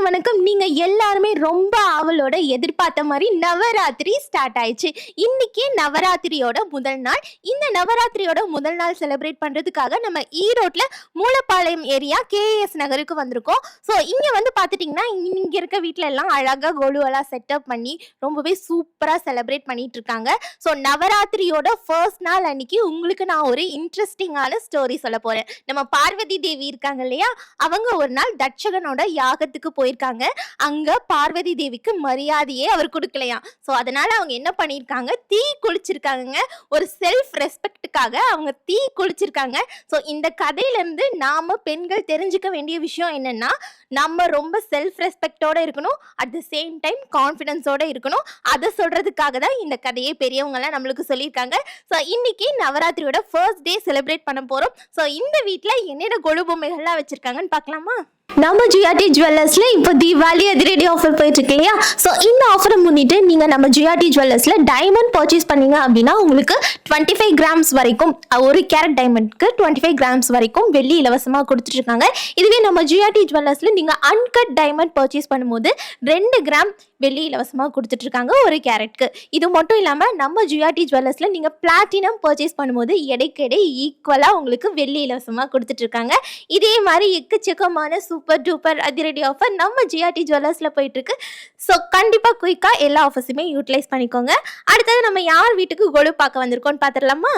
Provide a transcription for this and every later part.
வணக்கம். நீங்க எல்லாருமே ரொம்ப ஆவலோட எதிர்பார்த்த மாதிரி நவராத்திரி ஸ்டார்ட் ஆயிடுச்சு. இன்னைக்கு நவராத்திரியோட முதல் நாள். இந்த நவராத்திரியோட முதல் நாள் செலிப்ரேட் பண்றதுக்காக நம்ம ஈரோட்ல மூலப்பாளையம் ஏரியா கேஎஸ் நகருக்கு வந்திருக்கோம். ஸோ இங்க வந்து பார்த்துட்டிங்கன்னா இங்க இருக்க வீட்டில எல்லாம் அழகா கொலுவெல்லாம் செட்டப் பண்ணி ரொம்பவே சூப்பரா செலிப்ரேட் பண்ணிட்டு இருக்காங்க. ஸோ நவராத்திரியோட ஃபர்ஸ்ட் நாள் அன்னைக்கு உங்களுக்கு நான் ஒரு இன்ட்ரெஸ்டிங்கான ஸ்டோரி சொல்ல போறேன். நம்ம பார்வதி தேவி இருக்காங்க இல்லையா, அவங்க ஒரு நாள் தட்சகனோட யாகத்துக்கு போயிருக்காங்க. அங்க பார்வதி தேவிக்கு மரியாதையே அவர் கொடுக்கலையாம். ஸோ அதனால அவங்க என்ன பண்ணியிருக்காங்க, தீ குளிச்சிருக்காங்க. ஒரு செல்ஃப் ரெஸ்பெக்டுக்காக அவங்க தீ குளிச்சிருக்காங்க. ஸோ இந்த கதையிலேருந்து நாம பெண்கள் தெரிஞ்சுக்க வேண்டிய விஷயம் என்னன்னா, நம்ம ரொம்ப செல்ஃப் ரெஸ்பெக்டோட இருக்கணும், அட் த சேம் டைம் கான்ஃபிடன்ஸோட இருக்கணும். அதை சொல்றதுக்காக தான் இந்த கதையை பெரியவங்கலாம் நம்மளுக்கு சொல்லியிருக்காங்க. ஸோ இன்னைக்கு நவராத்திரியோட ஃபர்ஸ்ட் டே செலிப்ரேட் பண்ண போறோம். ஸோ இந்த வீட்டில் என்னென்ன கொலு பொம்மைகள்லாம் வச்சிருக்காங்கன்னு பார்க்கலாமா? நம்ம ஜிஆர்டி ஜுவல்லர்ஸ்ல இப்போ தீபாவளி அதிரடி ஆஃபர் போயிட்டு இருக்கு இல்லையா. ஸோ இந்த ஆஃபரை முன்னிட்டு நீங்க நம்ம ஜிஆர்டி ஜுவல்லர்ஸ்ல டைமண்ட் பர்ச்சேஸ் பண்ணீங்க அப்படின்னா உங்களுக்கு 25 கிராம்ஸ் வரைக்கும், ஒரு கேரட் டைமண்ட்க்கு 25 கிராம்ஸ் வரைக்கும் வெள்ளி இலவசமாக கொடுத்துட்டு இருக்காங்க. இதுவே நம்ம ஜிஆர்டி ஜுவல்லர்ஸ்ல நீங்க அன்கட் டைமண்ட் பர்ச்சேஸ் பண்ணும்போது 2 கிராம் வெள்ளி இலவசமாக கொடுத்துட்டு இருக்காங்க ஒரு கேரட்க்கு. இது மட்டும் இல்லாமல் நம்ம ஜிஆர்டி ஜுவல்லர்ஸ்ல நீங்க பிளாட்டினம் பர்ச்சேஸ் பண்ணும்போது எடைக்கெடை ஈக்குவலாக உங்களுக்கு வெள்ளி இலவசமாக கொடுத்துட்டு இருக்காங்க. இதே மாதிரி எக்கச்சக்கமான சூப்பர் டூப்பர் அதிரடி ஆஃபர் நம்ம ஜிஆர்டி ஜுவல்லர்ஸ்ல போயிட்டு இருக்கு. ஸோ கண்டிப்பாக குயிக்காக எல்லா ஆஃபர்ஸுமே யூட்டிலைஸ் பண்ணிக்கோங்க. அடுத்தது நம்ம யார் வீட்டுக்கு கொலு பார்க்க வந்திருக்கோம்னு பார்த்துடலாமா?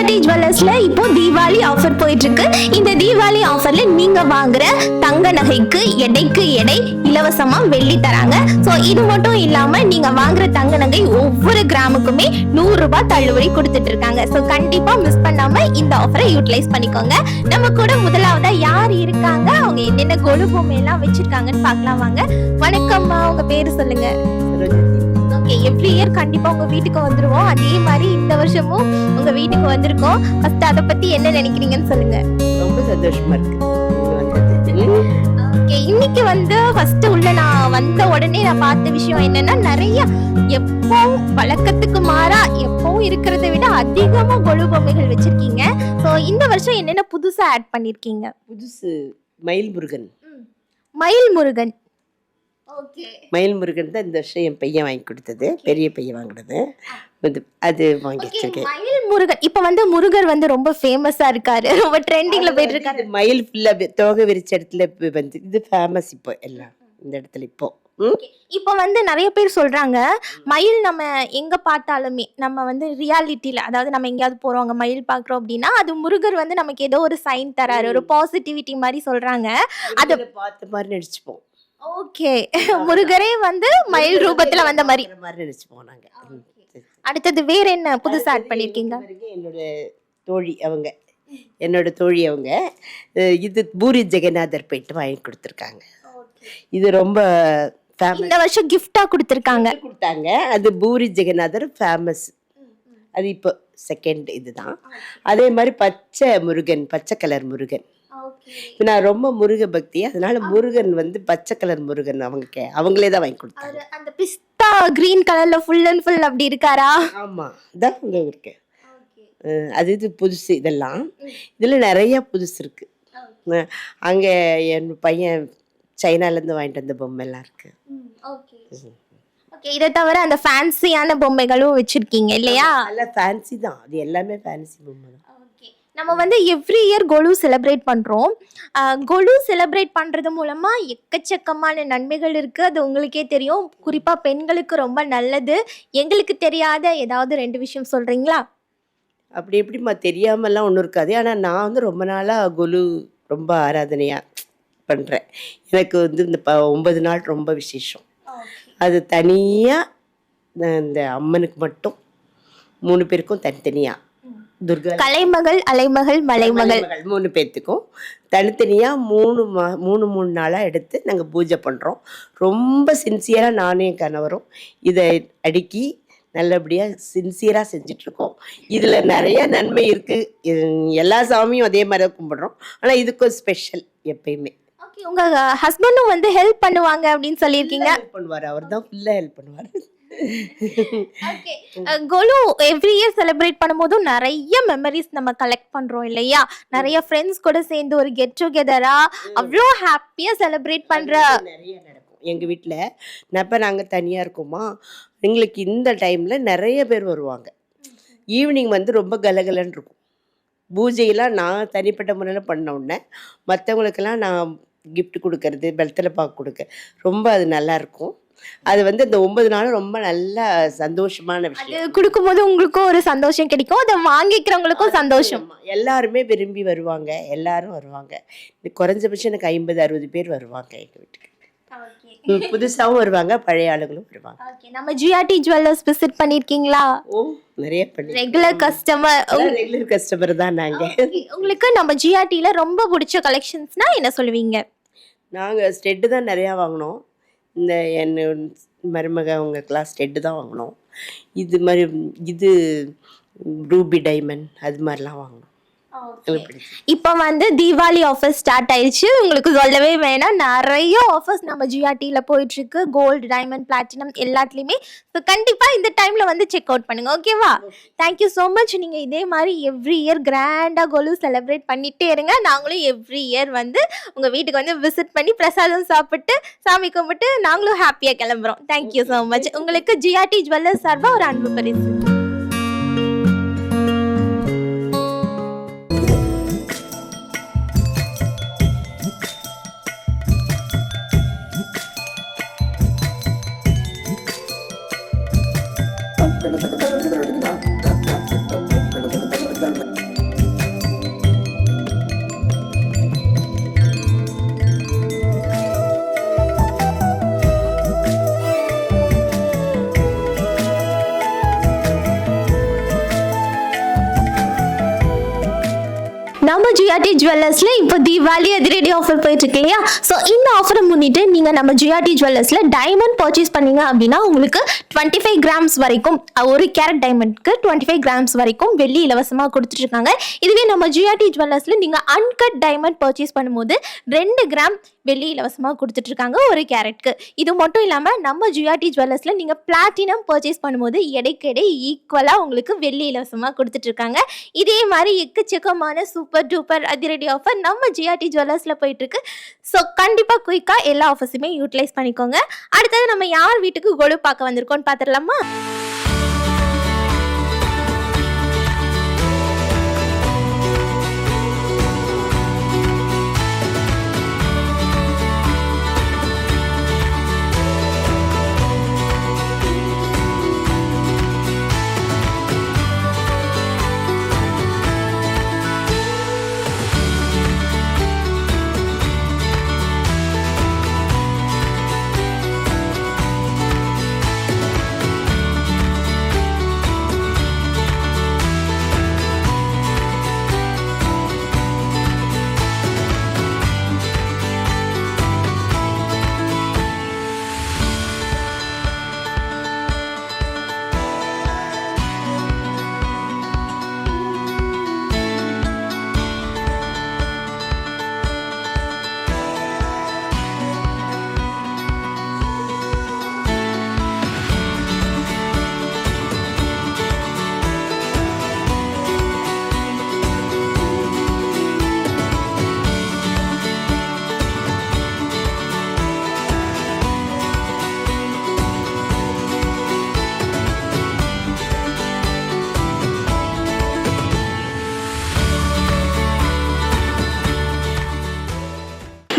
ஜிஆர்டி ஜுவல்லர்ஸ்ல இப்போ தீபாவளி ஆஃபர் போயிட்டு இருக்கு. இந்த தீபாவளி ஆஃபர்ல நீங்க வாங்குற தங்க நகைக்கு எடைக்கு எடை இலவசமா வெள்ளி தராங்க. சோ இது மட்டும் இல்லாம நீங்க வாங்குற தங்க நகை ஒவ்வொரு கிராமுக்குமே 100 ரூபாய் தள்ளுபடி கொடுத்துட்டு இருக்காங்க. சோ கண்டிப்பா மிஸ் பண்ணாம இந்த ஆஃபரை யூட்டிலைஸ் பண்ணிக்கோங்க. நம்ம கூட முதலாவதா யார் இருக்காங்க, அவங்க என்னென்ன கொலு பொம்மை எல்லாம் வச்சிருக்காங்கன்னு பார்க்கலாம் வாங்க. வணக்கம்மா, உங்க பேரு சொல்லுங்க. ஓகே, எவ்ரி இயர் கண்டிப்பா உங்க வீட்டுக்கு வந்துருவோம். அதே மாதிரி இந்த வருஷமும் உங்க வீட்டுக்கு வந்திருக்கோம். ஃபர்ஸ்ட் அத பத்தி என்ன நினைக்கிறீங்கன்னு சொல்லுங்க. ரொம்ப சந்தோஷமா இருக்கு. ஓகே, இன்னைக்கு வந்து ஃபர்ஸ்ட் உள்ள நான் வந்த உடனே நான் பார்த்த விஷயம் என்னன்னா, நிறைய எப்பவும் வழக்கத்துக்கு மாறா எப்பவும் இருக்கிறத விட அதிகமா கொலு பொம்மைகள் வச்சிருக்கீங்க. சோ இந்த வருஷம் என்னென்ன புதுசா ஆட் பண்ணிருக்கீங்க? புதுசு மயில் முருகன். மயில் முருகன். ஓகே, மயில் முருகன் தான் இந்த வருஷம் என் பையன் வாங்கி கொடுத்தது. பெரிய பையன் வாங்கினது அது வாங்கி வச்சிருக்கேன். மயில் முருகன் இப்ப வந்து முருகர் வந்து ரொம்ப ஃபேமஸா இருக்காரு, ரொம்ப ட்ரெண்டிங்ல போயிட்டு இருக்காரு. மயில் ஃபுல்லா தோகை விரிச்ச இடத்துல வந்து இது ஃபேமஸ் இப்போ எல்லாம் இந்த இடத்துல. இப்போ வந்து நிறைய பேர் சொல்றாங்க, மயில் நம்ம எங்க பார்த்தாலுமே நம்ம வந்து ரியாலிட்டியில, அதாவது நம்ம எங்கேயாவது போறோம் அங்க மயில் பாக்குறோம் அப்படின்னா அது முருகர் வந்து நமக்கு ஏதோ ஒரு சைன் தராரு, ஒரு பாசிட்டிவிட்டி மாதிரி சொல்றாங்க. அதை பார்த்த மாதிரி நடிச்சுப்போம். ஓகே, முருகரே வந்து மயில் ரூபத்துல வந்த மாதிரி நினைச்சுப்போம் நாங்க. அடுத்தது வேற என்ன புதுசா ஆட் பண்ணிருக்கீங்க? என்னோட தோழி அவங்க இது பூரி ஜெகநாதர் போயிட்டு வாங்கி கொடுத்துருக்காங்க. இது ரொம்ப இந்த வருஷம் கிஃப்டா கொடுத்தாங்க. அது பூரி ஜெகநாதர் ஃபேமஸ். அது இப்போ செகண்ட் இதுதான். அதே மாதிரி பச்சை கலர் முருகன். நான் ரொம்ப முருக பக்தி, அதனால முருகன் வந்து பச்சை கலர் முருகன் அவங்களே தான் வாங்கி கொடுத்தாங்க. அந்த பிஸ்தா கிரீன் கலர்ல ஃபுல் அண்ட் ஃபுல் அப்படி இருக்காரா? ஆமா, இதான் அங்க இருக்கு. அது இது புதுசு. இதெல்லாம் இதுல நிறைய புதுசு இருக்கு. அங்க என் பையன் சைனால இருந்து வாங்கிட்டு வந்த பொம்மை எல்லாம் இருக்கு. ஓகே, இதை தவிர அந்த ஃபேன்சியான பொம்மைகளும் வச்சிருக்கீங்க இல்லையா? நல்ல ஃபேன்சி தான், அது எல்லாமே ஃபேன்சி பொம்மை தான். நம்ம வந்து எவ்ரி இயர் கொலு செலிப்ரேட் பண்ணுறோம். கொலு செலிப்ரேட் பண்ணுறது மூலமாக எக்கச்சக்கமான நன்மைகள் இருக்குது, அது உங்களுக்கே தெரியும். குறிப்பாக பெண்களுக்கு ரொம்ப நல்லது. எங்களுக்கு தெரியாத ஏதாவது 2 விஷயம் சொல்கிறீங்களா? அப்படி எப்படிமா தெரியாமலாம் ஒன்றும் இருக்காது. ஆனால் நான் வந்து ரொம்ப நாளாக கொலு ரொம்ப ஆராதனையாக பண்ணுறேன். எனக்கு வந்து இந்த 9 நாள் ரொம்ப விசேஷம். அது தனியாக இந்த அம்மனுக்கு மட்டும் 3 பேருக்கும் தனித்தனியாக, துர்கா கலைமகள் அலைமகள் மலைமகள் 3 பேர்த்துக்கும் தனித்தனியாக 3 நாளாக எடுத்து நாங்கள் பூஜை பண்ணுறோம். ரொம்ப சின்சியராக நானும் என் கணவரும் இதை அடுக்கி நல்லபடியாக சின்சியராக செஞ்சிட்ருக்கோம். இதில் நிறைய நன்மை இருக்குது. எல்லா சாமியும் அதே மாதிரி கும்பிட்றோம், ஆனால் இதுக்கும் ஸ்பெஷல் எப்பயுமே. ஓகே, உங்கள் ஹஸ்பண்டும் வந்து ஹெல்ப் பண்ணுவாங்க அப்படின்னு சொல்லியிருக்கீங்க. ஹெல்ப் பண்ணுவார், அவர் தான் ஃபுல்லாக ஹெல்ப் பண்ணுவார். ஓகே, கொலு எவ்ரி இயர் செலிப்ரேட் பண்ணும்போதும் நிறைய மெமரிஸ் நம்ம கலெக்ட் பண்றோம் இல்லையா? நிறைய ஃப்ரெண்ட்ஸ் கூட சேர்ந்து ஒரு கெட் டுகெதரா அவ்வளோ ஹாப்பியா செலிப்ரேட் பண்ற நிறைய நடக்கும் எங்கள் வீட்டில். நாங்கள் தனியாக இருக்கோமா, எங்களுக்கு இந்த டைமில் நிறைய பேர் வருவாங்க. ஈவினிங் வந்து ரொம்ப கலகலன்னு இருக்கும். பூஜையெல்லாம் நான் தனிப்பட்ட முறையில் பண்ண உடனே மற்றவங்களுக்கெல்லாம் நான் கிஃப்ட் கொடுக்கறது, வெத்தலை பாக்கு கொடுக்க ரொம்ப அது நல்லாயிருக்கும். அது வந்து இந்த 9 நாளும் ரொம்ப நல்ல சந்தோஷமான விஷயம். அது கொடுக்கும்போது உங்களுக்கும் ஒரு சந்தோஷம் கிடைக்கும், அதை வாங்கிக்கிறவங்களுக்கும் சந்தோஷம். எல்லாருமே விரும்பி வருவாங்க, எல்லாரும் வருவாங்க. குறைஞ்சபட்சம் எனக்கு 50-60 பேர் வருவாங்க எங்கள் வீட்டுக்கு. புதுசாகவும் வருவாங்க, பழைய ஆளுங்களும் வருவாங்க. நம்ம ஜிஆர்டி ஜுவல்லர்ஸ் விசிட் பண்ணிருக்கீங்களா? ஓ, நிறைய பண்ணி ரெகுலர் கஸ்டமர் தான் நாங்க. உங்களுக்கு நம்ம ஜிஆர்டில ரொம்ப பிடிச்ச கலெக்ஷன்ஸ்னா என்ன சொல்லுவீங்க? நாங்கள் ஸ்டெட்டு தான் நிறையா வாங்கினோம். இந்த என் மருமக அவங்களுக்கெல்லாம் ஸ்டெட்டு தான் வாங்கினோம். இது ரூபி டைமண்ட் அது மாதிரிலாம் வாங்கினோம். இப்போ வந்து தீபாவளி ஆஃபர் ஸ்டார்ட் ஆயிடுச்சு, உங்களுக்கு சொல்லவே வேணாம். நிறைய ஆஃபர்ஸ் நம்ம ஜிஆர்டியில் போயிட்டு இருக்கு, கோல்டு, டைமண்ட், பிளாட்டினம் எல்லாத்துலேயுமே. ஸோ கண்டிப்பாக இந்த டைமில் வந்து செக் அவுட் பண்ணுங்க. ஓகேவா? Thank you so much. நீங்கள் இதே மாதிரி எவ்ரி இயர் கிராண்டாக கொலு செலிப்ரேட் பண்ணிகிட்டே இருங்க. நாங்களும் எவ்ரி இயர் வந்து உங்கள் வீட்டுக்கு வந்து விசிட் பண்ணி பிரசாதம் சாப்பிட்டு சாமி கும்பிட்டு நாங்களும் ஹாப்பியாக கிளம்புறோம். Thank you so much. உங்களுக்கு ஜிஆர்டி ஜுவல்லர்ஸ் சார்பாக ஒரு அன்பு பரிசு. Thank you. ஜிஆர்டி ஜுவல்லர்ஸ்ல இப்போ தீபாவளி அதிரடி ஆஃபர் போயிட்டு இருக்கு இல்லையா? ஸோ இந்த ஆஃபரை முன்னிட்டு நீங்க நம்ம ஜிஆர்டி ஜுவல்லர்ஸ்ல டைமண்ட் பர்ச்சேஸ் பண்ணீங்க அப்படின்னா உங்களுக்கு 25 கிராம்ஸ் வரைக்கும், ஒரு கேரட் டைமண்ட்க்கு 25 கிராம்ஸ் வரைக்கும் வெள்ளி இலவசமாக கொடுத்துட்டு இருக்காங்க. இதுவே நம்ம ஜிஆர்டி ஜுவல்லர்ஸ்ல நீங்க அன்கட் டைமண்ட் பர்ச்சேஸ் பண்ணும்போது 2 கிராம் வெள்ளி இலவசமாக கொடுத்துட்டு இருக்காங்க ஒரு கேரட்க்கு. இது மட்டும் இல்லாமல் நம்ம ஜிஆர்டி ஜுவல்லர்ஸ்ல நீங்க பிளாட்டினம் பர்ச்சேஸ் பண்ணும்போது எடைக்கெடை ஈக்குவலா உங்களுக்கு வெள்ளி இலவசமாக கொடுத்துட்டு இருக்காங்க. இதே மாதிரி எக்கச்சக்கமான சூப்பர் டூப்பர் அதிரடி ஆஃபர் நம்ம ஜிஆர்டி ஜுவல்லர்ஸ்ல போயிட்டு இருக்கு. ஸோ கண்டிப்பா குயிக்கா எல்லா ஆஃபர்ஸுமே யூட்டிலைஸ் பண்ணிக்கோங்க. அடுத்தது நம்ம யார் வீட்டுக்கு கொலு பார்க்க வந்திருக்கோம்னு பார்த்துடலாமா?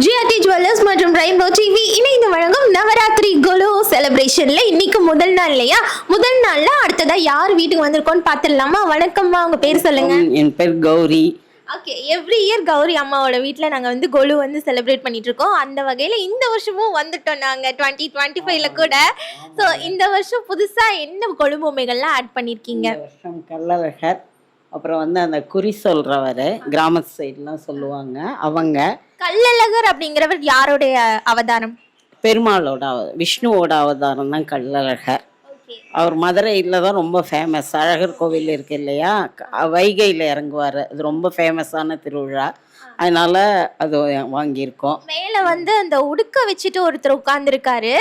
ஜிஆர்டி ஜுவல்லர்ஸ் மற்றும் ரெயின்போ டிவி இணைந்து வழங்கும் நவராத்திரி கொலு செலிப்ரேஷன்ல இன்னைக்கு முதல் நாள் இல்லையா? முதல் நாள்ல அடுத்ததா யார் வீட்டுக்கு வந்திருக்கோம்னு பார்த்துடலாமா? வணக்கம்மா, உங்க பேர் சொல்லுங்க. என் பேர் Gauri. Okay, every year Gauri அம்மாவோட வீட்டில் நாங்கள் வந்து கொலு வந்து செலிப்ரேட் பண்ணிட்டு இருக்கோம். அந்த வகையில் இந்த வருஷமும் வந்துட்டோம் நாங்கள் 2025ல கூட. ஸோ இந்த வருஷம் புதுசாக என்ன கொலு பொம்மைகள்லாம் ஆட் பண்ணியிருக்கீங்க? இந்த வருஷம் கள்ளழகர், அப்புறம் வந்து அந்த குறி சொல்றவர், கிராமத்து சைட்லாம் சொல்லுவாங்க அவங்க. கள்ளழகர் அப்படிங்கிறவர் யாருடைய அவதாரம்? பெருமாளோட விஷ்ணுவோட அவதாரம் தான் கள்ளழகர். அவர் மதுரையில் தான் ரொம்ப ஃபேமஸ். அழகர் கோவில் இருக்கு இல்லையா, வைகையில் இறங்குவார். அது ரொம்ப ஃபேமஸான திருவிழா, அதனால அது வாங்கியிருக்கோம். மேலே வந்து அந்த உடுக்க வச்சுட்டு ஒருத்தர் உட்கார்ந்துருக்காரு,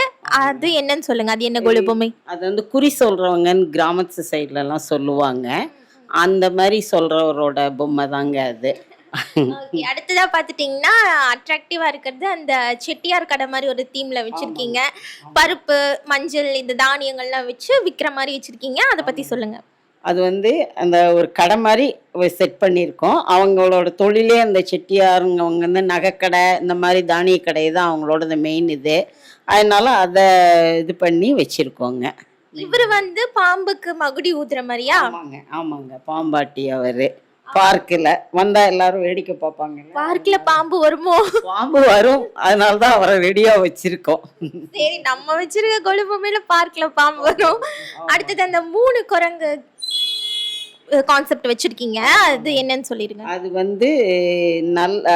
அது என்னன்னு சொல்லுங்க. அது என்ன கொலு பொம்மை? அது வந்து குறி சொல்றவங்கன்னு கிராமத்து சைட்லலாம் சொல்லுவாங்க. அந்த மாதிரி சொல்றவரோட பொம்மை தாங்க அது. அடுத்ததா பாத்துட்டீங்கன்னா அட்ராக்டிவா இருக்கிறது அந்த செட்டியார் கடை மாதிரி ஒரு தீம்ல வச்சிருக்கீங்க. பருப்பு, மஞ்சள், இந்த தானியங்கள்லாம் வச்சு விற்கிற மாதிரி வச்சிருக்கீங்க. அதை பத்தி சொல்லுங்க. அது வந்து அந்த ஒரு கடை மாதிரி செட் பண்ணியிருக்கோம். அவங்களோட தொழிலே அந்த செட்டியாருங்க, அவங்க வந்து நகைக்கடை, இந்த மாதிரி தானிய கடை தான் அவங்களோட மெயின் இது. அதனால அதை இது பண்ணி வச்சிருக்கோங்க. இவரு வந்து பாம்புக்கு மகுடி ஊதுற மாதிரியா? ஆமாங்க, ஆமாங்க, பாம்பாட்டி. அவரு பார்க்கில் வந்தா எல்லாரும் வேடிக்கை பார்ப்பாங்க. பார்க்ல பாம்பு வருமோ? பாம்பு வரும், அதனாலதான் அவரை ரெடியா வச்சிருக்கோம். சரி, நம்ம வச்சிருக்க கொலு பொம்மையில பார்க்ல பாம்பு வரும். அடுத்தது அந்த 3 குரங்கு கான்செப்ட் வச்சிருக்கீங்க, அது என்னன்னு சொல்லிருங்க. அது வந்து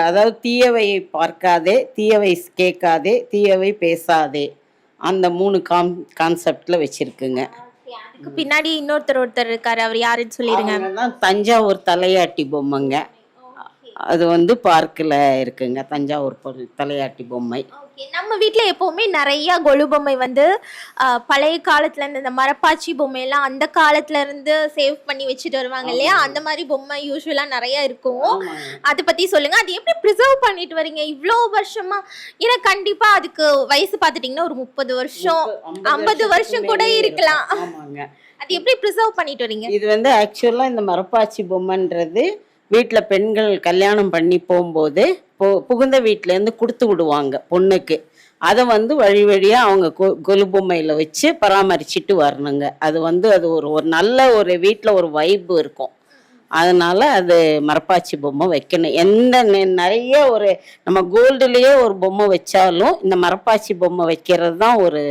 அதாவது தீயவை பார்க்காதே, தீயவை கேட்காதே, தீயவை பேசாதே, அந்த 3 கான்செப்ட்ல வச்சிருக்குங்க. அதுக்கு பின்னாடி ஒருத்தர் இருக்காரு, அவர் யாருன்னு சொல்லிருங்க. தஞ்சாவூர் தலையாட்டி பொம்மைங்க. அது வந்து பார்க்கில் இருக்குங்க, தஞ்சாவூர் தலையாட்டி பொம்மை. நம்ம வீட்டில் எப்போவுமே நிறைய கொலு பொம்மை வந்து பழைய காலத்துல இருந்து, இந்த மரப்பாச்சி பொம்மையெல்லாம் அந்த காலத்துல இருந்து சேவ் பண்ணி வச்சுட்டு வருவாங்க இல்லையா, அந்த மாதிரி பொம்மை யூஸ்வலா நிறைய இருக்கும். அதை பத்தி சொல்லுங்க. அது எப்படி ப்ரிசர்வ் பண்ணிட்டு வரீங்க இவ்வளோ வருஷமா? ஏன்னா கண்டிப்பா அதுக்கு வயசு பார்த்துட்டீங்கன்னா ஒரு 30 வருஷம் 50 வருஷம் கூட இருக்கலாம். அது எப்படி ப்ரிசர்வ் பண்ணிட்டு வரீங்க? இது வந்து ஆக்சுவலா இந்த மரப்பாச்சி பொம்மைன்றது வீட்டில் பெண்கள் கல்யாணம் பண்ணி போகும்போது புகுந்த வீட்டிலேருந்து கொடுத்து விடுவாங்க பொண்ணுக்கு. அதை வந்து வழி வழியாக அவங்க கொலு பொம்மையில் வச்சு பராமரிச்சுட்டு வரணுங்க. அது வந்து அது ஒரு நல்ல ஒரு வீட்டில் ஒரு வைப்பு இருக்கும். அதனால அது மரப்பாச்சி பொம்மை வைக்கணும். நிறைய ஒரு நம்ம கோல்டுலேயே ஒரு பொம்மை வச்சாலும் இந்த மரப்பாச்சி பொம்மை வைக்கிறது தான் ஒரு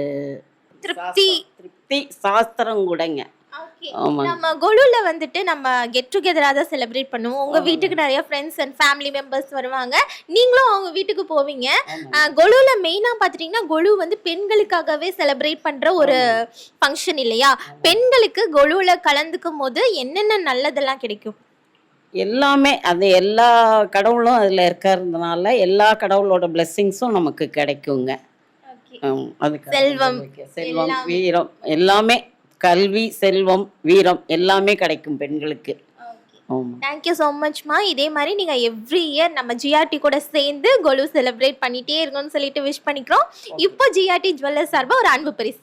திருப்தி சாஸ்திரம் கூடங்க. ஆமாங்க. நம்ம கொலுல வந்துட்டு நம்ம கெட் டுகெதரா தான் செலிப்ரேட் பண்ணுவோம். உங்க வீட்டுக்கு நிறைய ஃப்ரெண்ட்ஸ் அண்ட் ஃபேமிலி மெம்பர்ஸ் வருவாங்க. நீங்களும் அவங்க வீட்டுக்கு போவீங்க. கொலுல மெயினா பாத்துட்டீங்கன்னா கொலு வந்து பெண்களுக்காகவே செலிப்ரேட் பண்ற ஒரு ஃபங்க்ஷன் இல்லையா? பெண்களுக்கு கொலுல கலந்துக்கும் போது என்னென்ன நல்லதெல்லாம் கிடைக்கும்? எல்லாமே அது எல்லா கடவுளும் அதில் இருக்கிறதுனால எல்லா கடவுளோட பிளெஸ்ஸிங்ஸும் நமக்கு கிடைக்குங்க. அதுக்கு செல்வம், செல்வம், எல்லாமே. வீரம் எல்லாமே, கல்வி, செல்வம், வீரம் எல்லாமே கிடைக்கும் பெண்களுக்கு. ஆமாம். தேங்க்யூ ஸோ மச்மா. இதே மாதிரி நீங்க எவ்ரி இயர் நம்ம ஜிஆர்டி கூட சேர்ந்து கொலு செலிப்ரேட் பண்ணிட்டே இருக்கணும்னு சொல்லிட்டு விஷ் பண்ணிக்கிறோம். இப்போ ஜிஆர்டி ஜுவல்லர்ஸ் சார்பா ஒரு அன்பு பரிசு.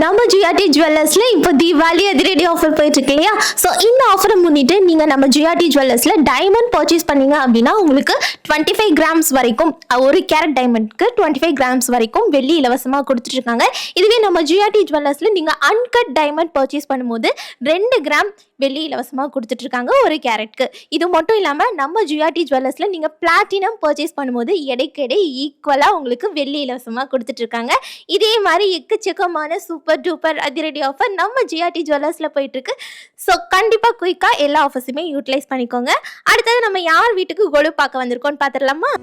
நம்ம ஜிஆர்டி ஜுவல்லர்ஸ்ல இப்போ தீபாவளி அதிரடி ஆஃபர் போயிட்டு இருக்கு இல்லையா? ஸோ இந்த ஆஃபரை முன்னிட்டு நீங்க நம்ம ஜிஆர்டி ஜுவல்லர்ஸ்ல டைமண்ட் பர்ச்சேஸ் பண்ணீங்க அப்படின்னா உங்களுக்கு 25 கிராம்ஸ் வரைக்கும், ஒரு கேரட் டைமண்ட்க்கு 25 கிராம்ஸ் வரைக்கும் வெள்ளி இலவசமாக கொடுத்துட்டு இருக்காங்க. இதுவே நம்ம ஜிஆர்டி ஜுவல்லர்ஸ்ல நீங்க அன்கட் டைமண்ட் பர்ச்சேஸ் பண்ணும்போது 2 கிராம் வெள்ளி இலவசமாக கொடுத்துட்டு இருக்காங்க ஒரு கேரட்க்கு. இது மட்டும் இல்லாமல் நம்ம ஜிஆர்டி ஜுவல்லர்ஸ்ல நீங்க பிளாட்டினம் பர்ச்சேஸ் பண்ணும்போது எடைக்கு ஈக்குவலாக உங்களுக்கு வெள்ளி இலவசமாக கொடுத்துட்டு இருக்காங்க. இதே மாதிரி எக்கச்சக்கமான சூப்பர் டூப்பர் அதிரடி ஆஃபர் நம்ம ஜிஆர்டி ஜுவல்லர்ஸ்ல போயிட்டு இருக்கு. ஸோ கண்டிப்பாக குயிக்காக எல்லா ஆஃபர்ஸுமே யூட்டிலைஸ் பண்ணிக்கோங்க. அடுத்தது நம்ம யார் வீட்டுக்கு கொலு பார்க்க வந்திருக்கோம்னு பார்த்துடலாமா?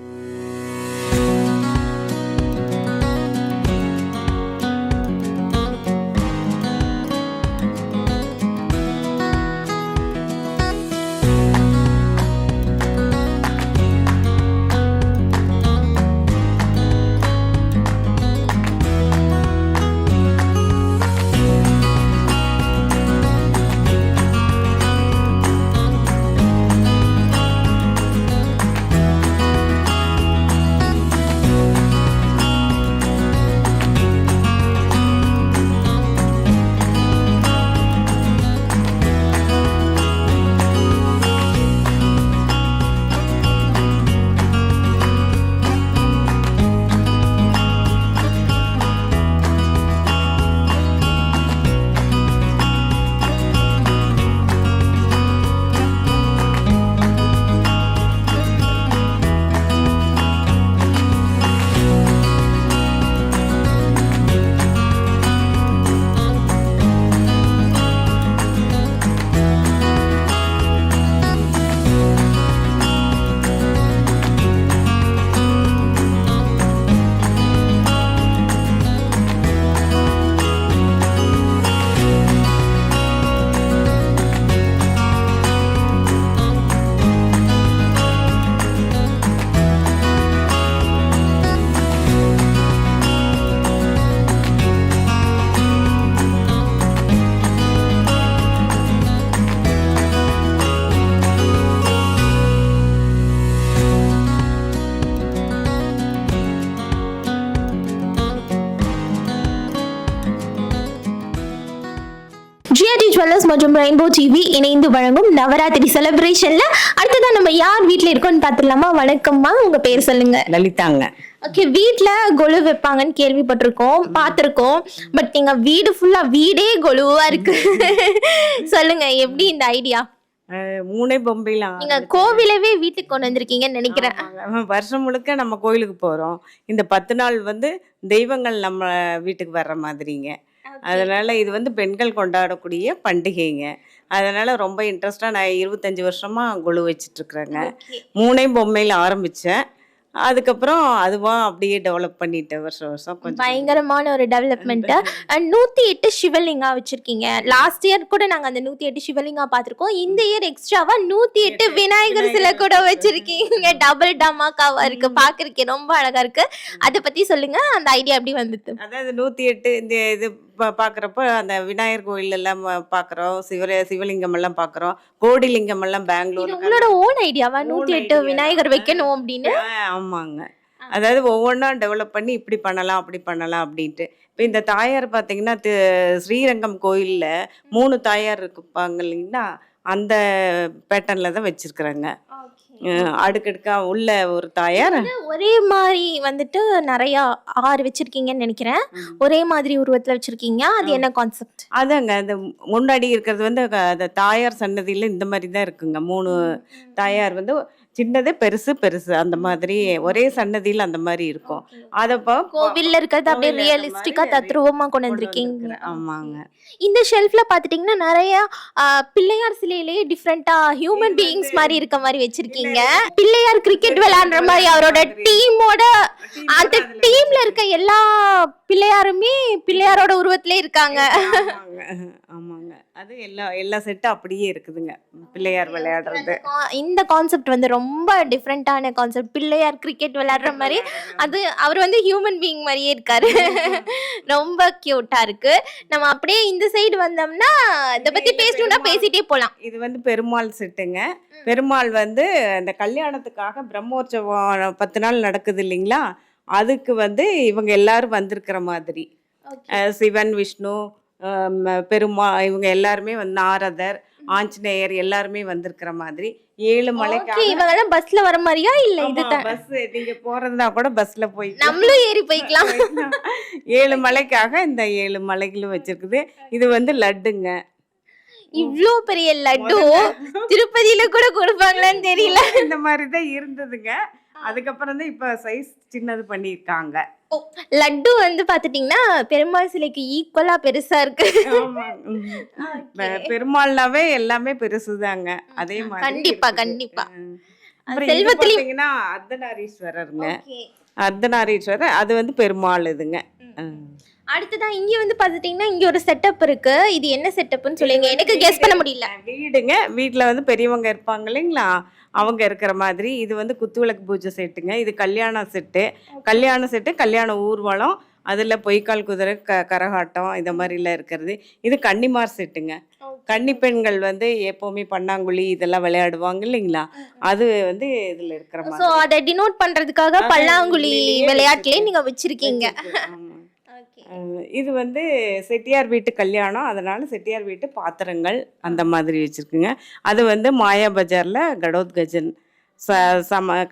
ஜிஆர்டி ஜுவல்லர்ஸ் மற்றும் ரெயின்போ டிவி இணைந்து வழங்கும் நவராத்திரி செலிப்ரேஷன்ல அடுத்ததான் நம்ம யார் வீட்ல இருக்கோம்னு பார்த்துடலாமா? வணக்கம்மா, உங்க பேர் சொல்லுங்க. லலிதாங்க. ஓகே, வீட்ல கொலு வைப்பாங்கன்னு கேள்விப்பட்டிருக்கோம், பார்த்திருக்கோம். பட் நீங்க வீடு ஃபுல்லா வீடே கொலுவா இருக்கு. சொல்லுங்க, எப்படி இந்த ஐடியா? மூணே பொம்பையில நீங்க கோவிலவே வீட்டுக்கு கொண்டு வந்திருக்கீங்கன்னு நினைக்கிறேன். வருஷம் முழுக்க நம்ம கோயிலுக்கு போறோம். இந்த 10 நாள் வந்து தெய்வங்கள் நம்ம வீட்டுக்கு வர்ற மாதிரிங்க. அதனால இது வந்து பெண்கள் கொண்டாடக்கூடிய பண்டிகைங்க. அதனால ரொம்ப இன்ட்ரெஸ்டா நான் 25 வருஷமா கொலு வச்சிட்டு இருக்கிறேங்க. மூணே பொம்மையில ஆரம்பிச்சேன். அதுக்கப்புறம் அதுவா அப்படியே டெவலப் பண்ணிட்டேன் வருஷம் வருஷம் கொஞ்சம். பயங்கரமான ஒரு டெவலப்மெண்ட். 108 சிவலிங்கா வச்சிருக்கீங்க. லாஸ்ட் இயர் கூட நாங்க அந்த 108 சிவலிங்கா பார்த்திருக்கோம். இந்த இயர் எக்ஸ்ட்ராவா 108 விநாயகர் சிலை கூட வச்சிருக்கீங்க. டபுள் டமாக்காவா இருக்கு, பாக்குறதுக்கு ரொம்ப அழகா இருக்கு. அதை பத்தி சொல்லுங்க, அந்த ஐடியா எப்படி வந்தது? அதாவது 108 இந்த இது பார்க்குறப்ப அந்த விநாயகர் கோயில் எல்லாம் பார்க்குறோம், சிவலிங்கம் எல்லாம் பார்க்குறோம், கோடிலிங்கம் எல்லாம் பெங்களூர். உங்களோட ஓன் ஐடியாவா 108 விநாயகர் வைக்கணும் அப்படின்னு? ஆமாங்க. அதாவது ஒவ்வொன்றா டெவலப் பண்ணி இப்படி பண்ணலாம் அப்படி பண்ணலாம் அப்படின்ட்டு. இப்போ இந்த தாயார் பார்த்தீங்கன்னா ஸ்ரீரங்கம் கோயிலில் 3 தாயார் இருப்பாங்க இல்லைங்களா, அந்த பேட்டர்னில் தான் வச்சுருக்குறாங்க. அடுக்கடுக்கா உள்ள ஒரு தாயார். ஒரே மாதிரி வந்துட்டு நிறைய 6 வச்சிருக்கீங்கன்னு நினைக்கிறேன். ஒரே மாதிரி உருவத்துல வச்சிருக்கீங்க. அது என்ன கான்செப்ட்? அதாங்க அந்த முன்னாடி இருக்கிறது வந்து அந்த தாயார் சன்னதியில் இந்த மாதிரி தான் இருக்குங்க. 3 தாயார் வந்து சின்னது பெருசு பெருசு அந்த மாதிரி ஒரே சன்னதியில் அந்த மாதிரி இருக்கும். அதை கோவில்ல இருக்கிறது அப்படியே ரியலிஸ்டிக்கா தத்ரூபமா கொண்டு வந்திருக்கீங்க. ஆமாங்க. இந்த ஷெல்ஃப்ல பாத்துட்டீங்கன்னா நிறைய பிள்ளையார் சிலையிலேயே டிஃப்ரெண்டா ஹியூமன் பீயிங்ஸ் மாதிரி இருக்க மாதிரி வச்சிருக்கீங்க. பிள்ளையார் கிரிக்கெட் விளையாடுற மாதிரி அவரோட டீமோட அந்த டீம்ல இருக்க எல்லா பிள்ளையாருமே பிள்ளையாரோட உருவத்திலே இருக்காங்க. ஆமாங்க. அது எல்லா செட்டும் அப்படியே இருக்குதுங்க பிள்ளையார் விளையாடுறது. இந்த கான்செப்ட் வந்து ரொம்ப டிஃப்ரெண்டான கான்செப்ட். பிள்ளையார் கிரிக்கெட் விளையாடுற மாதிரி அது அவர் வந்து ஹியூமன் பீயிங் மாதிரியே இருக்காரு. ரொம்ப கியூட்டா இருக்கு. நம்ம அப்படியே இந்த சைடு வந்தோம்னா இதை பத்தி பேசணும்னா பேசிட்டே போலாம். இது வந்து பெருமாள் செட்டுங்க. பெருமாள் வந்து இந்த கல்யாணத்துக்காக பிரம்மோற்சவம் 10 நாள் நடக்குது இல்லைங்களா, அதுக்கு வந்து இவங்க எல்லாரும் வந்திருக்கிற மாதிரி சிவன், விஷ்ணு, இவங்க எல்லாருமே வந்து நாரதர், ஆஞ்சநேயர் எல்லாருமே வந்திருக்கிற மாதிரி 7 மலைக்காக. இவங்க பஸ்ல வர மாதிரியா இல்ல இது பஸ் நீங்க போறதுனா கூட பஸ்ல போய் நம்மளும் ஏறி போய்க்கலாம். 7 மலைக்காக இந்த 7 மலைகளும் வச்சிருக்குது. இது வந்து லட்டுங்க. இவ்ளோ பெரிய லட்டு திருப்பதியில கூட கொடுப்பாங்களான்னு தெரியல. இந்த மாதிரி தான் இருந்ததுங்க. அதுக்கப்புறம் தான் இப்ப சைஸ் சின்னது பண்ணிருக்காங்க. லட்டு வந்து பாத்துட்டீங்கன்னா பெருமாள் சிலைக்கு ஈக்குவலா பெருசா இருக்கு. பெருமாள்னாவே எல்லாமே பெருசுதாங்க. அதே மாதிரி கண்டிப்பா கண்டிப்பா. செல்வத்திலீங்கன்னா அர்த்தநாரீஸ்வரருங்க. அர்த்தநாரீஸ்வரர் அது வந்து பெருமாள் இதுங்க. அடுத்ததான் இங்க வந்து பாத்துட்டீங்கன்னா இங்க ஒரு செட்டப் இருக்கு. இது என்ன செட்டப்னு சொல்லுங்க, எனக்கு கெஸ் பண்ண முடியல. வீடுங்க. வீட்டுல வந்து பெரியவங்க இருப்பாங்க இல்லைங்களா, அவங்க இருக்கிற மாதிரி. இது வந்து குத்துவிளக்கு பூஜை செட்டுங்க. இது கல்யாண செட்டு. கல்யாண ஊர்வலம், அதில் பொய்க்கால் குதிரை, கரகாட்டம் இந்த மாதிரிலாம் இருக்கிறது. இது கன்னிமார் செட்டுங்க. கன்னி பெண்கள் வந்து எப்போவுமே பன்னாங்குழி இதெல்லாம் விளையாடுவாங்க இல்லைங்களா, அது வந்து இதில் இருக்கிற மாதிரி. ஸோ அதை டினோட் பண்ணுறதுக்காக பல்லாங்குழி விளையாட்டுலேயே நீங்கள் வச்சுருக்கீங்க. இது வந்து செட்டியார் வீட்டு கல்யாணம், அதனால செட்டியார் வீட்டு பாத்திரங்கள் அந்த மாதிரி வச்சுருக்குங்க. அது வந்து மாயா பஜாரில் கடோத்கஜன்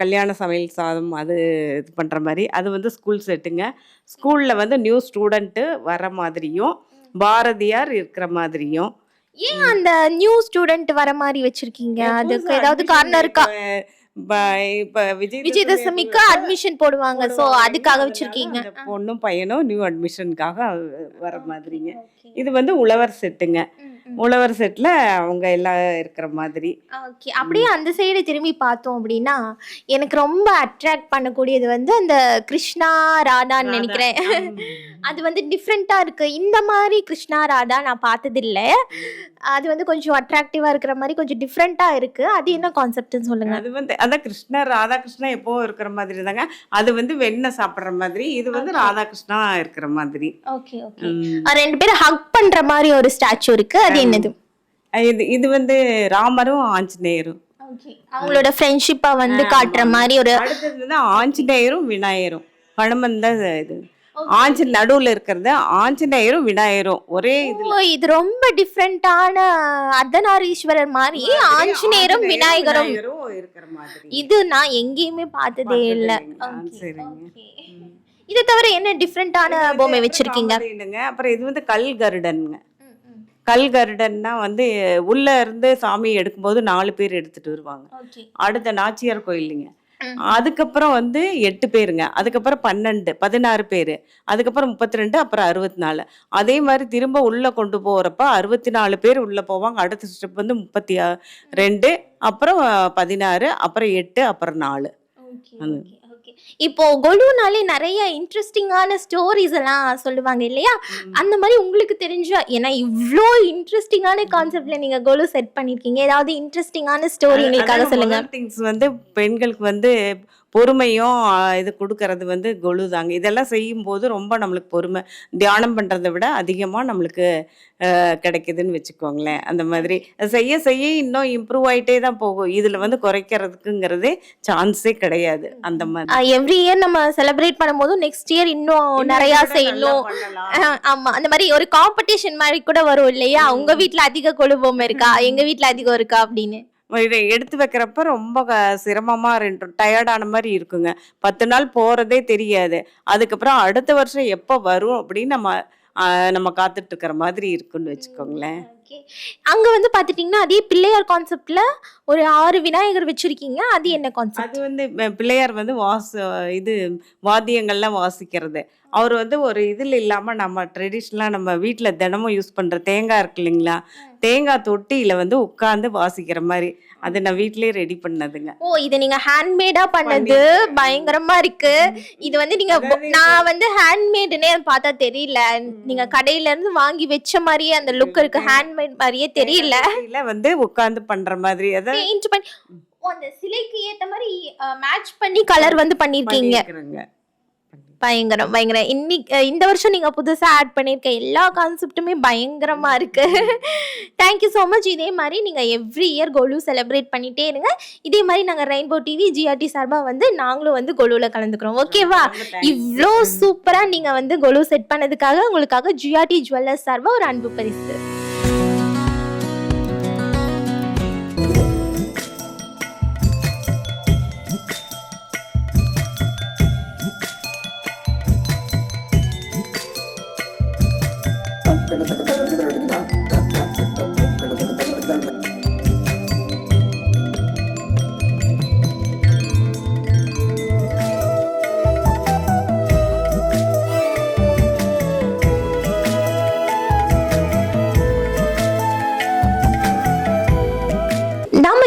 கல்யாண சமையல் சாதம் அது இது பண்ணுற மாதிரி. அது வந்து ஸ்கூல் செட்டுங்க. ஸ்கூலில் வந்து நியூ ஸ்டூடெண்ட்டு வர மாதிரியும் பாரதியார் இருக்கிற மாதிரியும். ஏன் அந்த நியூ ஸ்டூடெண்ட் வர மாதிரி வச்சிருக்கீங்க? அதுக்கு ஏதாவது காரணம் இருக்கா? இப்போ விஜயதசமிக்கு அட்மிஷன் போடுவாங்க, ஸோ அதுக்காக வச்சிருக்கீங்க. பொண்ணும் பையனும் நியூ அட்மிஷனுக்காக வர மாதிரிங்க. இது வந்து உழவர் செட்டுங்க. உழவர் செட்டில் அவங்க எல்லாம் இருக்கிற மாதிரி. ஓகே, அப்படியே அந்த சைடு திரும்பி பார்த்தோம் அப்படின்னா எனக்கு ரொம்ப அட்ராக்ட் பண்ணக்கூடியது வந்து அந்த கிருஷ்ணா ராதான்னு நினைக்கிறேன். அது வந்து டிஃப்ரெண்ட்டாக இருக்குது. இந்த மாதிரி கிருஷ்ணா ராதா நான் பார்த்ததில்லை. அது வந்து கொஞ்சம் அட்ராக்டிவாக இருக்கிற மாதிரி கொஞ்சம் டிஃப்ரெண்ட்டாக இருக்குது. அது என்ன கான்செப்ட்னு சொல்லுங்கள். அது வந்து அதான் ராதாகிருஷ்ணா எப்போ இருக்கிற மாதிரி தாங்க. அது வந்து வெண்ணெய் சாப்பிட்ற மாதிரி, இது வந்து ராதாகிருஷ்ணா இருக்கிற மாதிரி. Okay okay. 2 பேரும் ஹக் பண்ணுற மாதிரி ஒரு ஸ்டாச்சு இருக்குது. அது என்னது? இது வந்து ராமரும் ஆஞ்சநேயரும் அவங்களோட ஃப்ரெண்ட்ஷிப்பை வந்து காட்டுற மாதிரி ஒரு. அடுத்தது வந்து ஆஞ்சநேயரும் விநாயகரும். ஹனுமன் தான் இது. நடுவுல இருக்கிறது ஆஞ்சநேயரும் விநாயகரும் ஒரே இது. இது ரொம்ப டிஃப்ரெண்டான அர்த்தநாரீஸ்வரர் மாதிரி ஆஞ்சநேயரும் விநாயகரும் இருக்கிற மாதிரி. இது நான் எங்கேயுமே பார்த்ததே இல்லை. இதை தவிர என்ன டிஃப்ரெண்டான பொம்மை வச்சிருக்கீங்க? அப்புறம் இது வந்து கல் கருடனுங்க. கல் கருடன்னா வந்து உள்ள இருந்து சாமி எடுக்கும்போது 4 பேர் எடுத்துட்டு வருவாங்க. அடுத்த நாச்சியார் கோயிலுங்க. அதுக்கப்புறம் வந்து 8 பேருங்க. அதுக்கப்புறம் 12, 16 பேர், அதுக்கப்புறம் 32, அப்புறம் 64. அதே மாதிரி திரும்ப உள்ள கொண்டு போறப்ப 64 பேர் உள்ள போவாங்க. அடுத்த ஸ்டெப் வந்து 32, அப்புறம் 16, அப்புறம் 8, அப்புறம் 4. இப்போ கொலுனாலே நிறைய இன்ட்ரெஸ்டிங்கான ஸ்டோரிஸ் எல்லாம் சொல்லுவாங்க இல்லையா, அந்த மாதிரி உங்களுக்கு தெரிஞ்ச, ஏன்னா இவ்வளோ இன்ட்ரெஸ்டிங்கான கான்செப்ட்ல நீங்க கொலு செட் பண்ணிருக்கீங்க, ஏதாவது இன்ட்ரெஸ்டிங்கான ஸ்டோரி எங்களுக்காக சொல்லுங்க. திங்ஸ் வந்து பெண்களுக்கு வந்து பொறுமையும் இது கொடுக்கறது வந்து கொலு தாங்க. இதெல்லாம் செய்யும்போது ரொம்ப நம்மளுக்கு பொறுமை, தியானம் பண்ணுறதை விட அதிகமாக நம்மளுக்கு கிடைக்குதுன்னு வச்சுக்கோங்களேன். அந்த மாதிரி செய்ய செய்ய இன்னும் இம்ப்ரூவ் ஆகிட்டே தான் போகும். இதில் வந்து குறைக்கிறதுக்குங்கிறதே சான்ஸே கிடையாது. அந்த மாதிரி எவ்ரி இயர் நம்ம செலிப்ரேட் பண்ணும்போது நெக்ஸ்ட் இயர் இன்னும் நிறையா செய்யணும். ஆமா, அந்த மாதிரி ஒரு காம்படிஷன் மாதிரி கூட வரும் இல்லையா? உங்க வீட்ல அதிக கொலு பொம்மை இருக்கா, எங்க வீட்ல அதிகம் இருக்கா அப்படின்னு. இதை எடுத்து வைக்கிறப்ப ரொம்ப சிரமமா டயர்டான மாதிரி இருக்குங்க. 10 நாள் போறதே தெரியாது. அதுக்கப்புறம் அடுத்த வருஷம் எப்போ வரும் அப்படின்னு நம்ம காத்துட்டு இருக்கிற மாதிரி இருக்குன்னு வச்சுக்கோங்களேன். ஓகே. அங்க வந்து பாத்துட்டீங்கன்னா அதே பிள்ளையார் கான்செப்ட்ல ஒரு 6 விநாயகர் வச்சிருக்கீங்க. அது என்ன கான்செப்ட்? அது வந்து பிள்ளையார் வந்து இது வாத்தியங்கள்லாம் வாசிக்கிறது. அவர் வந்து ஒரு இதில் இல்லாமல் நம்ம ட்ரெடிஷ்னலாக நம்ம வீட்டில் தினமும் யூஸ் பண்ணுற தேங்காய் இருக்கு இல்லைங்களா, தேங்காய் தொட்டியில் வந்து உட்காந்து வாசிக்கிற மாதிரி அது நான் வீட்டிலேயே ரெடி பண்ணதுங்க. ஓ, இது நீங்க ஹேண்ட்மேடா பண்ணது பயங்கரமா இருக்கு. இது வந்து நீங்க நான் வந்து ஹேண்ட்மேடுனே பார்த்தா தெரியல. நீங்க கடையில இருந்து வாங்கி வச்ச மாதிரியே அந்த லுக் இருக்கு. ஹேண்ட்மேட் மாதிரியே தெரியல. வந்து உட்காந்து பண்ற மாதிரி அதை பெயிண்ட் பண்ணி அந்த சிலைக்கு ஏத்த மாதிரி மேட்ச் பண்ணி கலர் வந்து பண்ணிருக்கீங்க. பயங்கரம் பயங்கரம். இந்த வருஷம் நீங்க புதுசா ஆட் பண்ணிருக்க எல்லா கான்செப்ட்டுமே பயங்கரமா இருக்கு. Thank you so much. இதே மாதிரி நீங்க எவ்ரி இயர் கொலு செலிப்ரேட் பண்ணிட்டே இருங்க. இதே மாதிரி நாங்க ரெயின்போ டிவி ஜிஆர்டி சார்பா வந்து நாங்களும் வந்து கொலுல கலந்துக்கிறோம். ஓகேவா? இவ்வளோ சூப்பரா நீங்க வந்து கொலு செட் பண்ணதுக்காக உங்களுக்காக ஜிஆர்டி ஜுவல்லர்ஸ் சார்பா ஒரு அன்பு பரிசு.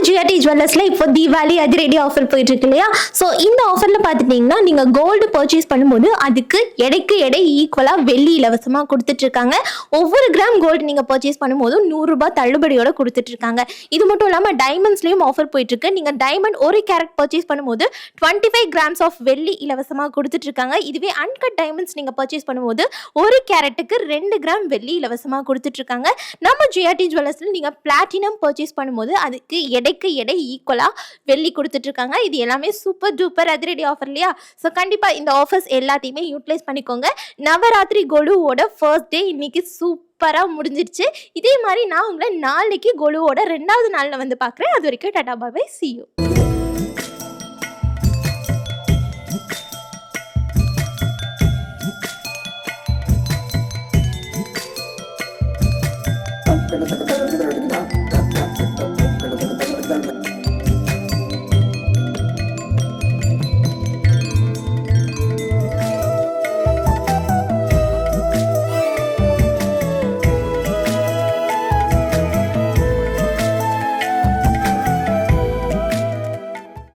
ஜிஆர்டி ஜுவல்லர்ஸ்ல இப்போ தீபாவளி அதிரடி ஆஃபர் போயிட்டு இருக்கு இல்லையா? ஸோ இந்த ஆஃபர்ல பார்த்துட்டீங்கன்னா நீங்க கோல்டு பர்ச்சேஸ் பண்ணும்போது அதுக்கு எடைக்கு எடை ஈக்குவலா வெள்ளி இலவசமா கொடுத்துட்டு இருக்காங்க. ஒவ்வொரு கிராம் கோல்டு நீங்க பர்ச்சேஸ் பண்ணும்போது 100 ரூபாய் தள்ளுபடியோட கொடுத்துட்டு இருக்காங்க. இது மட்டும் இல்லாம டைமண்ட்ஸ்லயும் ஆஃபர் போயிட்டு இருக்கு. நீங்க டைமண்ட் 1 கேரட் பர்ச்சேஸ் பண்ணும்போது 25 கிராம்ஸ் ஆஃப் வெள்ளி இலவசமா கொடுத்துட்டு இருக்காங்க. இதுவே அன்கட் டைமண்ட்ஸ் நீங்க பர்ச்சேஸ் பண்ணும்போது 1 கேரட்டுக்கு 2 கிராம் வெள்ளி இலவசமா கொடுத்துட்டு இருக்காங்க. நம்ம ஜிஆர்டி ஜுவல்லர்ஸ்ல நீங்க பிளாட்டினம் பர்ச்சேஸ் பண்ணும்போது அதுக்கு எடைக்கு எடை ஈக்குவலா வெள்ளி கொடுத்துட்டு இருக்காங்க. இது எல்லாமே சூப்பர் டூப்பர் அதிரடி ஆஃபர் இல்லையா? ஸோ கண்டிப்பா இந்த ஆஃபர்ஸ் எல்லாத்தையுமே யூட்டிலைஸ் பண்ணிக்கோங்க. நவராத்திரி கொலுவோட ஃபர்ஸ்ட் டே இன்னைக்கு சூப்பரா முடிஞ்சிருச்சு. இதே மாதிரி நான் உங்களை நாளைக்கு கொலுவோட 2வது நாள்ல வந்து பார்க்குறேன். அது வரைக்கும் டாடா பாய், see you.